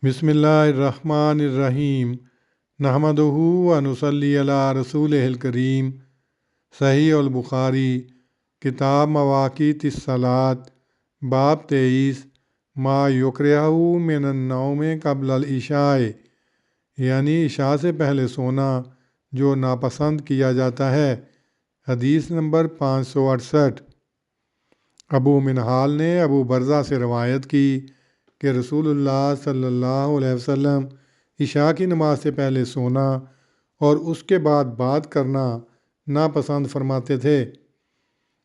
بسم اللہ الرحمن الرحیم نحمدہ و نصلی علی رسولہ الکریم۔ صحیح البخاری کتاب مواقیت الصلاۃ باب 23 ما یکرہ من النوم قبل العشاء، یعنی عشاء سے پہلے سونا جو ناپسند کیا جاتا ہے۔ حدیث نمبر 568۔ ابو منہال نے ابو برزہ سے روایت کی کہ رسول اللہ صلی اللہ علیہ وسلم عشاء کی نماز سے پہلے سونا اور اس کے بعد بات کرنا ناپسند فرماتے تھے۔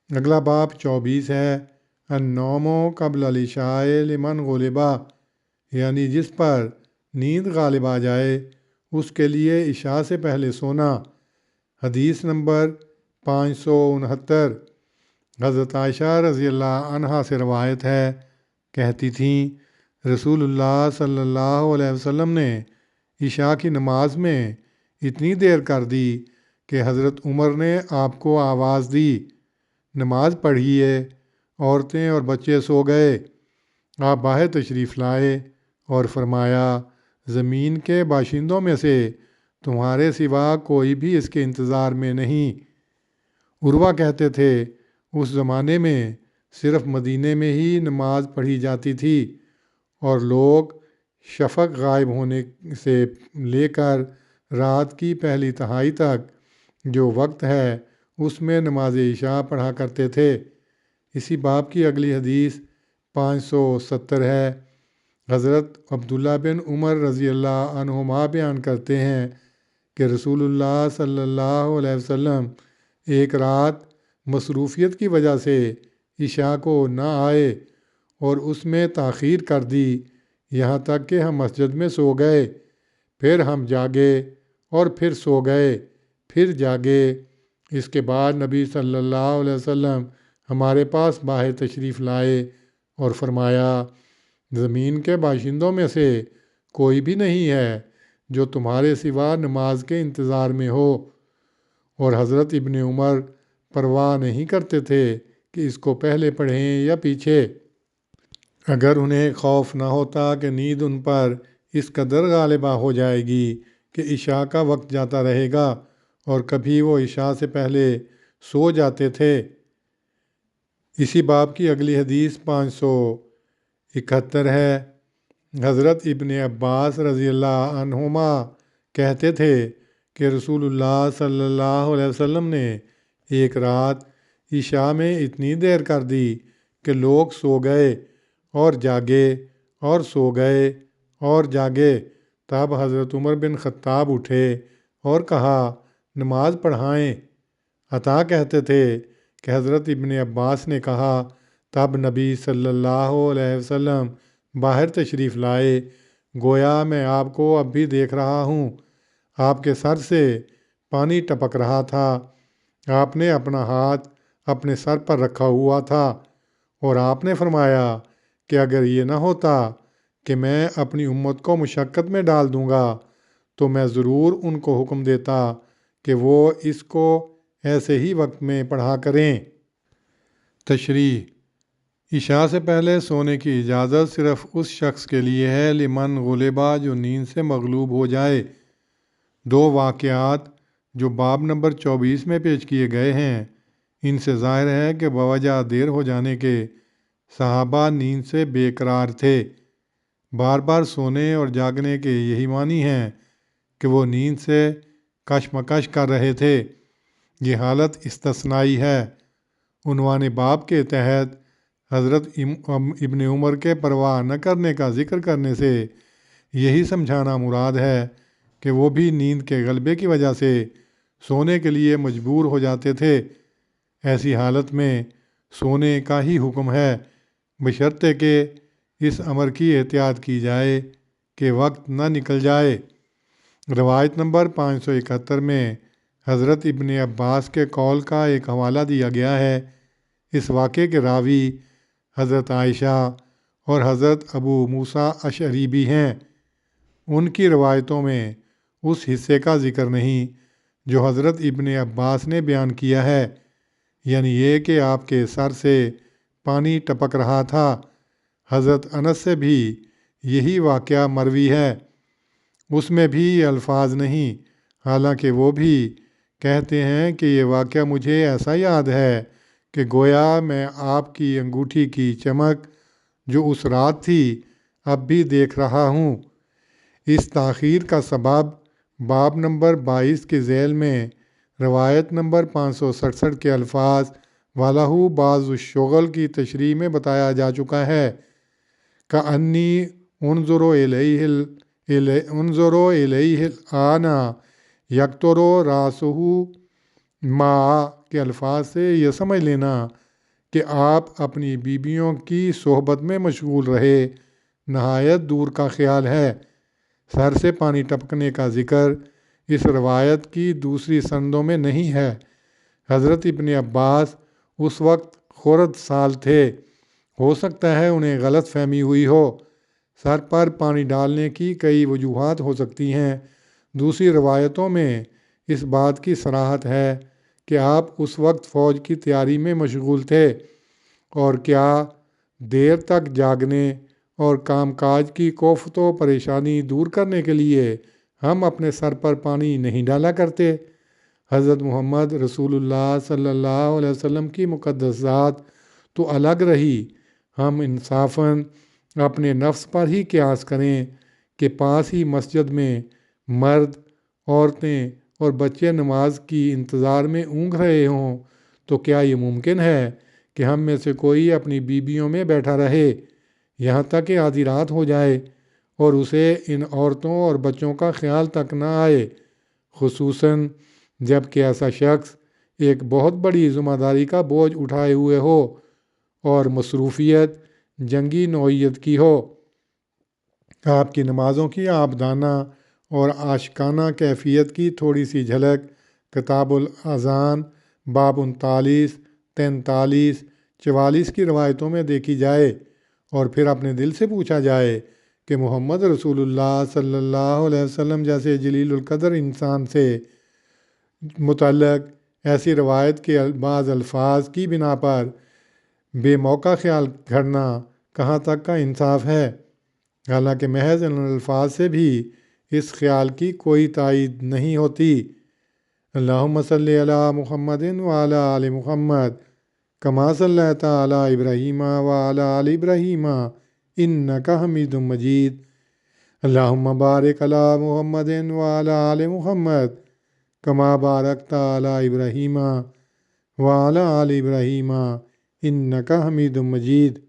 اگلا باب 24 ہے النوم قبل العشاء لمن غلبا، یعنی جس پر نیند غالب آ جائے اس کے لیے عشاء سے پہلے سونا۔ حدیث نمبر 569۔ حضرت عائشہ رضی اللہ عنہا سے روایت ہے، کہتی تھیں رسول اللہ صلی اللہ علیہ وسلم نے عشاء کی نماز میں اتنی دیر کر دی کہ حضرت عمر نے آپ کو آواز دی، نماز پڑھیے، عورتیں اور بچے سو گئے۔ آپ باہر تشریف لائے اور فرمایا زمین کے باشندوں میں سے تمہارے سوا کوئی بھی اس کے انتظار میں نہیں۔ عروہ کہتے تھے اس زمانے میں صرف مدینے میں ہی نماز پڑھی جاتی تھی اور لوگ شفق غائب ہونے سے لے کر رات کی پہلی تہائی تک جو وقت ہے اس میں نماز عشاء پڑھا کرتے تھے۔ اسی باب کی اگلی حدیث 570 ہے۔ حضرت عبداللہ بن عمر رضی اللہ عنہما بیان کرتے ہیں کہ رسول اللہ صلی اللہ علیہ وسلم ایک رات مصروفیت کی وجہ سے عشاء کو نہ آئے اور اس میں تاخیر کر دی، یہاں تک کہ ہم مسجد میں سو گئے، پھر ہم جاگے اور پھر سو گئے، پھر جاگے۔ اس کے بعد نبی صلی اللہ علیہ وسلم ہمارے پاس باہر تشریف لائے اور فرمایا زمین کے باشندوں میں سے کوئی بھی نہیں ہے جو تمہارے سوا نماز کے انتظار میں ہو، اور حضرت ابن عمر پرواہ نہیں کرتے تھے کہ اس کو پہلے پڑھیں یا پیچھے۔ اگر انہیں خوف نہ ہوتا کہ نیند ان پر اس قدر غالبہ ہو جائے گی کہ عشاء کا وقت جاتا رہے گا، اور کبھی وہ عشاء سے پہلے سو جاتے تھے۔ اسی باب کی اگلی حدیث 571 ہے۔ حضرت ابن عباس رضی اللہ عنہما کہتے تھے کہ رسول اللہ صلی اللہ علیہ وسلم نے ایک رات عشاء میں اتنی دیر کر دی کہ لوگ سو گئے اور جاگے اور سو گئے اور جاگے۔ تب حضرت عمر بن خطاب اٹھے اور کہا نماز پڑھائیں۔ عطا کہتے تھے کہ حضرت ابن عباس نے کہا تب نبی صلی اللہ علیہ وسلم باہر تشریف لائے، گویا میں آپ کو اب بھی دیکھ رہا ہوں، آپ کے سر سے پانی ٹپک رہا تھا، آپ نے اپنا ہاتھ اپنے سر پر رکھا ہوا تھا، اور آپ نے فرمایا کہ اگر یہ نہ ہوتا کہ میں اپنی امت کو مشقت میں ڈال دوں گا تو میں ضرور ان کو حکم دیتا کہ وہ اس کو ایسے ہی وقت میں پڑھا کریں۔ تشریح: عشاء سے پہلے سونے کی اجازت صرف اس شخص کے لیے ہے لمن غلبہ جو نیند سے مغلوب ہو جائے۔ دو واقعات جو باب نمبر 24 میں پیش کیے گئے ہیں ان سے ظاہر ہے کہ بوجہ دیر ہو جانے کے صحابہ نیند سے بے قرار تھے۔ بار بار سونے اور جاگنے کے یہی معنی ہیں کہ وہ نیند سے کشمکش کر رہے تھے۔ یہ حالت استثنائی ہے۔ عنوان باب کے تحت حضرت ابن عمر کے پرواہ نہ کرنے کا ذکر کرنے سے یہی سمجھانا مراد ہے کہ وہ بھی نیند کے غلبے کی وجہ سے سونے کے لیے مجبور ہو جاتے تھے۔ ایسی حالت میں سونے کا ہی حکم ہے، بشرطے کہ اس امر کی احتیاط کی جائے کہ وقت نہ نکل جائے۔ روایت نمبر 571 میں حضرت ابن عباس کے قول کا ایک حوالہ دیا گیا ہے۔ اس واقعے کے راوی حضرت عائشہ اور حضرت ابو موسیٰ اشعری بھی ہیں۔ ان کی روایتوں میں اس حصے کا ذکر نہیں جو حضرت ابن عباس نے بیان کیا ہے، یعنی یہ کہ آپ کے سر سے پانی ٹپک رہا تھا۔ حضرت انس سے بھی یہی واقعہ مروی ہے، اس میں بھی یہ الفاظ نہیں، حالانکہ وہ بھی کہتے ہیں کہ یہ واقعہ مجھے ایسا یاد ہے کہ گویا میں آپ کی انگوٹھی کی چمک جو اس رات تھی اب بھی دیکھ رہا ہوں۔ اس تاخیر کا سبب باب نمبر 22 کے ذیل میں روایت نمبر 567 کے الفاظ وَلَهُ بَعْضُ الشُّغَلِ کی تشریح میں بتایا جا چکا ہے۔ کَأَنِّی انظُرُ إِلَيْهِ الْآنَ يَقْطُرُ رَأْسُهُ مَاءً کے الفاظ سے یہ سمجھ لینا کہ آپ اپنی بیویوں کی صحبت میں مشغول رہے نہایت دور کا خیال ہے۔ سر سے پانی ٹپکنے کا ذکر اس روایت کی دوسری سندوں میں نہیں ہے۔ حضرت ابن عباس اس وقت خرد سال تھے، ہو سکتا ہے انہیں غلط فہمی ہوئی ہو۔ سر پر پانی ڈالنے کی کئی وجوہات ہو سکتی ہیں۔ دوسری روایتوں میں اس بات کی صراحت ہے کہ آپ اس وقت فوج کی تیاری میں مشغول تھے، اور کیا دیر تک جاگنے اور کام کاج کی کوفت و پریشانی دور کرنے کے لیے ہم اپنے سر پر پانی نہیں ڈالا کرتے؟ حضرت محمد رسول اللہ صلی اللہ علیہ وسلم کی مقدس ذات تو الگ رہی، ہم انصافاً اپنے نفس پر ہی قیاس کریں کہ پاس ہی مسجد میں مرد، عورتیں اور بچے نماز کی انتظار میں اونگ رہے ہوں، تو کیا یہ ممکن ہے کہ ہم میں سے کوئی اپنی بیویوں میں بیٹھا رہے یہاں تک کہ آدھی رات ہو جائے اور اسے ان عورتوں اور بچوں کا خیال تک نہ آئے، خصوصاً جب کہ ایسا شخص ایک بہت بڑی ذمہ داری کا بوجھ اٹھائے ہوئے ہو اور مصروفیت جنگی نوعیت کی ہو؟ آپ کی نمازوں کی عابدانہ اور عاشقانہ کیفیت کی تھوڑی سی جھلک کتاب الاذان باب 39، 43، 44 کی روایتوں میں دیکھی جائے، اور پھر اپنے دل سے پوچھا جائے کہ محمد رسول اللہ صلی اللہ علیہ وسلم جیسے جلیل القدر انسان سے متعلق ایسی روایت کے بعض الفاظ کی بنا پر بے موقع خیال کرنا کہاں تک کا انصاف ہے، حالانکہ محض ان الفاظ سے بھی اس خیال کی کوئی تائید نہیں ہوتی۔ اللہم صلی علی محمد وعلی آل محمد کما صلیت علی ابراہیم وعلی آل ابراہیم انک حمید مجید۔ اللہم بارک علی محمد وعلی آل محمد کما بارکت علی ابراہیم وعلی آل ابراہیم انک حمید مجید۔